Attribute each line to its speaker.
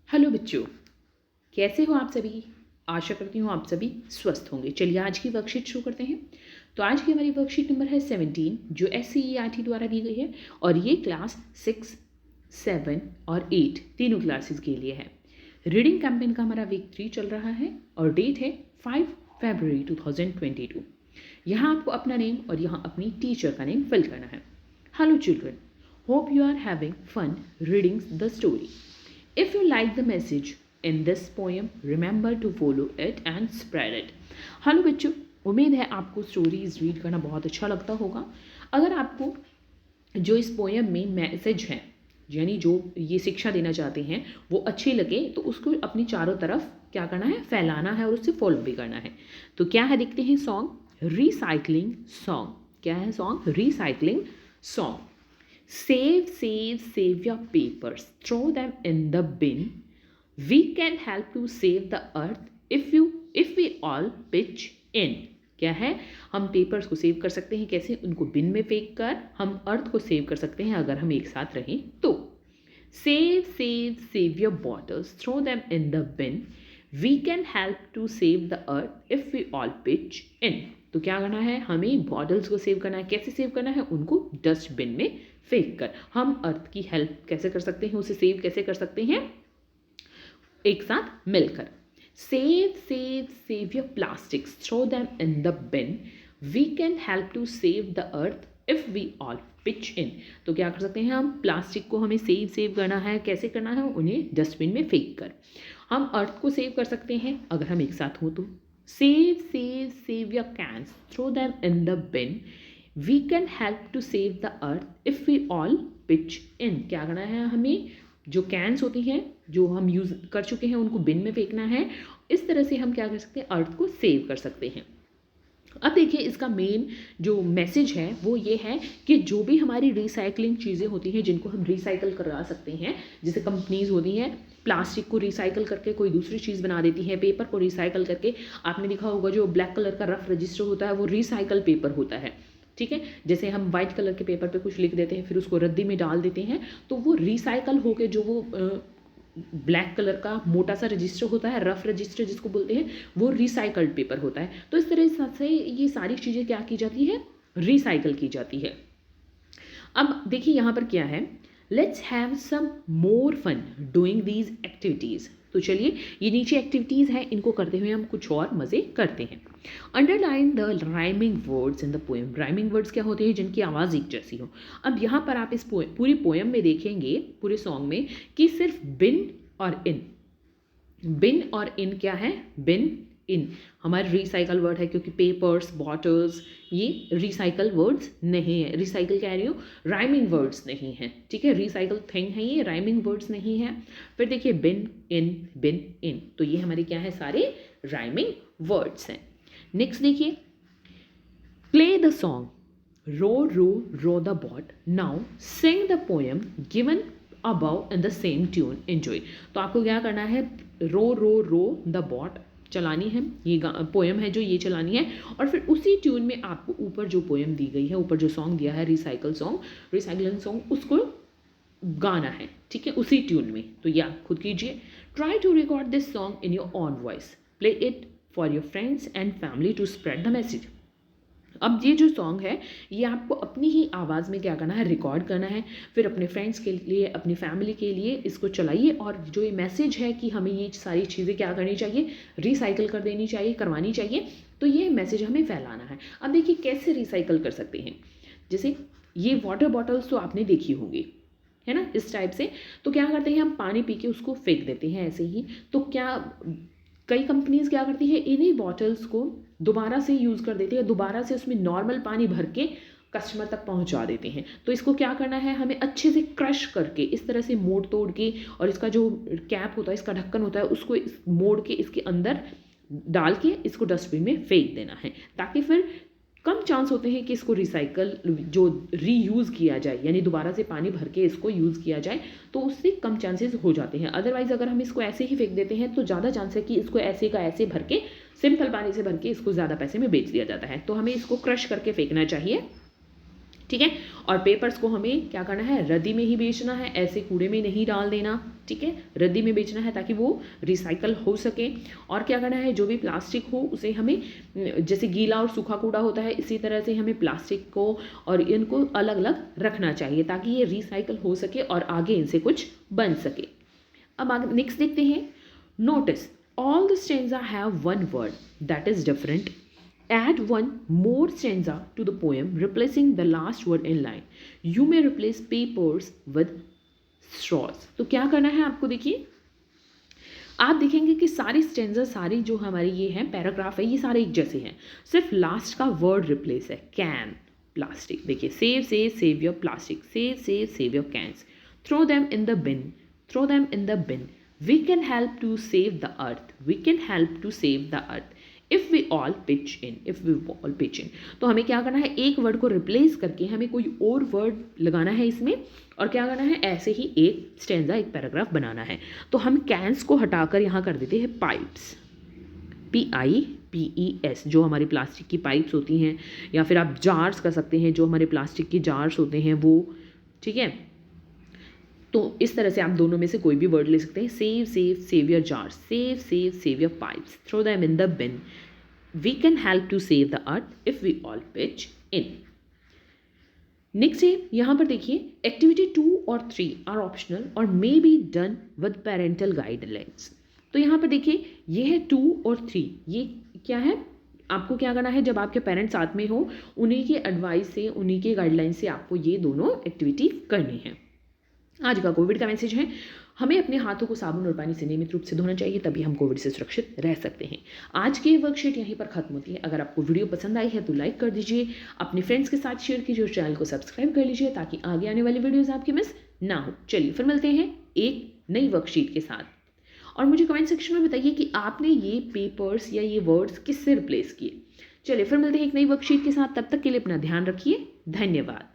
Speaker 1: Hello बच्चों, कैसे हो आप सभी। आशा करती हूँ आप सभी स्वस्थ होंगे। चलिए आज की वर्कशीट शुरू करते हैं। तो आज की हमारी वर्कशीट नंबर है 17 जो SCERT द्वारा दी गई है और ये क्लास 6, 7 और 8 तीनों क्लासेस के लिए है। रीडिंग कैंपेन का हमारा वीक 3 चल रहा है और डेट है 5 फरवरी 2022। यहाँ आपको अपना नेम और यहाँ अपनी टीचर का नेम फिल करना है। Hello children, hope you are having fun reading the story. If you like the message in this poem, remember to follow it and spread it. Hello बच्चों, उम्मीद है आपको स्टोरीज रीड करना बहुत अच्छा लगता होगा। अगर आपको जो इस पोएम में मैसेज है यानी जो ये शिक्षा देना चाहते हैं वो अच्छी लगे तो उसको अपनी चारों तरफ क्या करना है, फैलाना है और उससे फॉलो भी करना है। तो क्या है, देखते हैं सॉन्ग, रिसाइकलिंग सॉन्ग। क्या है song? Recycling song. Save your papers. Throw them in the bin. We can help to save the earth if we all pitch in. क्या है, हम पेपर्स को सेव कर सकते हैं। कैसे? उनको बिन में फेंक कर हम अर्थ को सेव कर सकते हैं अगर हम एक साथ रहें तो। Save your bottles. Throw them in the bin. We can help to save the earth if we all pitch in. तो क्या करना है, हमें बॉटल्स को सेव करना है। कैसे सेव करना है? उनको डस्टबिन में फेंक कर। हम अर्थ की हेल्प कैसे कर सकते हैं, उसे सेव कैसे कर सकते हैं? एक साथ मिलकर। Save your plastics, throw them in the bin, we can help to save the earth if we all pitch in. तो क्या कर सकते हैं हम? प्लास्टिक को हमें सेव करना है। कैसे करना है? उन्हें डस्टबिन में फेंक कर। हम अर्थ को सेव कर सकते हैं अगर हम एक साथ हों तो। Save your cans, throw them in the bin, we can help to save the earth if we all pitch in. क्या करना है हमें? जो कैंस होती हैं जो हम यूज़ कर चुके हैं उनको बिन में फेंकना है। इस तरह से हम क्या कर सकते हैं, अर्थ को सेव कर सकते हैं। अब देखिए इसका मेन जो मैसेज है वो ये है कि जो भी हमारी रिसाइकलिंग चीज़ें होती हैं जिनको हम रिसाइकल करा सकते हैं, जैसे कंपनीज होती हैं प्लास्टिक को रिसाइकल करके कोई दूसरी चीज़ बना देती है, पेपर को रिसाइकल करके। आपने देखा होगा जो ब्लैक कलर का रफ रजिस्टर होता है वो रिसाइकल पेपर होता है, ठीक है। जैसे हम वाइट कलर के पेपर पे कुछ लिख देते हैं फिर उसको रद्दी में डाल देते हैं तो वो रिसाइकल होके जो वो ब्लैक कलर का मोटा सा रजिस्टर होता है, रफ रजिस्टर जिसको बोलते हैं, वो रिसाइकल्ड पेपर होता है। तो इस तरह से ये सारी चीज़ें क्या की जाती है, रिसाइकल की जाती है। अब देखिए यहाँ पर क्या है, let's have some more fun doing these activities. तो चलिए ये नीचे एक्टिविटीज़ हैं, इनको करते हुए हम कुछ और मज़े करते हैं। Underline the rhyming words in the poem. Rhyming words क्या होते हैं? जिनकी आवाज़ एक जैसी हो। अब यहाँ पर आप इस पूरी पोएम में देखेंगे, पूरे सॉन्ग में, कि सिर्फ बिन और इन क्या है? बिन इन हमारे रिसाइकल वर्ड है क्योंकि पेपर्स, बॉटल्स ये रिसाइकल वर्ड्स नहीं है। रिसाइकल कह रही हूँ, राइमिंग वर्ड्स नहीं है, ठीक है। रिसाइकल थिंग है ये, राइमिंग वर्ड्स नहीं है। फिर देखिए बिन इन, तो ये हमारे क्या है? सारे राइमिंग वर्ड्स हैं। नेक्स्ट देखिए, play the song, row the boat, now sing the poem given above in the same tune, enjoy. तो आपको क्या करना है? रो द बॉट चलानी है, ये पोएम है जो ये चलानी है, और फिर उसी ट्यून में आपको ऊपर जो पोएम दी गई है, ऊपर जो सॉन्ग दिया है रिसाइकलिंग सॉन्ग, उसको गाना है, ठीक है, उसी ट्यून में। तो ये आप खुद कीजिए। Try to record this song in your own voice, play it for your friends and family to spread the message. अब ये जो सॉन्ग है ये आपको अपनी ही आवाज़ में क्या करना है? रिकॉर्ड करना है। फिर अपने फ्रेंड्स के लिए, अपनी फैमिली के लिए इसको चलाइए, और जो ये मैसेज है कि हमें ये सारी चीज़ें क्या करनी चाहिए? रिसाइकल कर देनी चाहिए, करवानी चाहिए। तो ये मैसेज हमें फैलाना है। अब देखिए कैसे रिसाइकल कर सकते हैं। जैसे ये वाटर बॉटल्स तो आपने देखी होगी, है ना, इस टाइप से। तो क्या करते हैं, हम पानी पी के उसको फेंक देते हैं ऐसे ही। तो क्या कई कंपनीज क्या करती है, इन्हीं बॉटल्स को दोबारा से यूज़ कर देती है, दोबारा से उसमें नॉर्मल पानी भर के कस्टमर तक पहुंचा देते हैं। तो इसको क्या करना है, हमें अच्छे से क्रश करके इस तरह से मोड़ तोड़ के, और इसका जो कैप होता है, इसका ढक्कन होता है, उसको मोड़ के इसके अंदर डाल के इसको डस्टबिन में फेंक देना है, ताकि फिर कम चांस होते हैं कि इसको रिसाइकल जो रीयूज़ किया जाए, यानी दोबारा से पानी भर के इसको यूज़ किया जाए, तो उससे कम चांसेस हो जाते हैं। अदरवाइज़ अगर हम इसको ऐसे ही फेंक देते हैं तो ज़्यादा चांस है कि इसको ऐसे का ऐसे भर के, सिंपल पानी से भर के इसको ज़्यादा पैसे में बेच दिया जाता है। तो हमें इसको क्रश करके फेंकना चाहिए ठीक है। और पेपर्स को हमें क्या करना है, रद्दी में ही बेचना है, ऐसे कूड़े में नहीं डाल देना, ठीक है, रद्दी में बेचना है ताकि वो रिसाइकल हो सके। और क्या करना है, जो भी प्लास्टिक हो उसे हमें, जैसे गीला और सूखा कूड़ा होता है इसी तरह से हमें प्लास्टिक को और इनको अलग अलग रखना चाहिए ताकि ये रिसाइकल हो सके और आगे इनसे कुछ बन सके। अब आगे नेक्स्ट देखते हैं। Notice all the stanza have one word that is different. Add one more stanza to the poem, replacing the last word in line. You may replace papers with straws. तो क्या करना है आपको, देखिए आप देखेंगे कि सारी स्टेंजा, सारी जो हमारी ये है पैराग्राफ है, ये सारे एक जैसे हैं, सिर्फ लास्ट का वर्ड रिप्लेस है, कैन, प्लास्टिक। देखिए save your plastic, save your cans, throw them in the bin, throw them in the bin, we can help to save the earth, we can help to save the earth, if we all pitch in, if we all pitch in. तो हमें क्या करना है, एक word को replace करके हमें कोई और वर्ड लगाना है इसमें, और क्या करना है, ऐसे ही एक स्टेंजा, एक पैराग्राफ बनाना है। तो हम कैंस को हटाकर यहाँ कर देते हैं पाइप्स, PIPES, जो हमारी प्लास्टिक की पाइप्स होती हैं, या फिर आप जार्स कर सकते हैं, जो हमारे प्लास्टिक के जार्स होते हैं वो, ठीक है। तो इस तरह से आप दोनों में से कोई भी वर्ड ले सकते हैं। Save your jars, save your pipes, throw them in the bin, we can help to save the earth if we all pitch in. Next है, यहाँ पर देखिए, एक्टिविटी 2 और 3 आर ऑप्शनल और may be done with parental guidelines. तो यहाँ पर देखिए, ये है 2 और 3, ये क्या है, आपको क्या करना है, जब आपके पेरेंट्स साथ में हो उन्हीं के एडवाइस से, उन्हीं के गाइडलाइन से आपको ये दोनों एक्टिविटी करनी है। आज का कोविड का मैसेज है, हमें अपने हाथों को साबुन और पानी से नियमित रूप से धोना चाहिए, तभी हम कोविड से सुरक्षित रह सकते हैं। आज की वर्कशीट यहीं पर खत्म होती है। अगर आपको वीडियो पसंद आई है तो लाइक कर दीजिए, अपने फ्रेंड्स के साथ शेयर कीजिए और चैनल को सब्सक्राइब कर लीजिए ताकि आगे आने वाली वीडियोज़ आपकी मिस ना हो। चलिए फिर मिलते हैं एक नई वर्कशीट के साथ, और मुझे कमेंट सेक्शन में बताइए कि आपने ये पेपर्स या ये वर्ड्स किससे रिप्लेस किए। चलिए फिर मिलते हैं एक नई वर्कशीट के साथ, तब तक के लिए अपना ध्यान रखिए, धन्यवाद।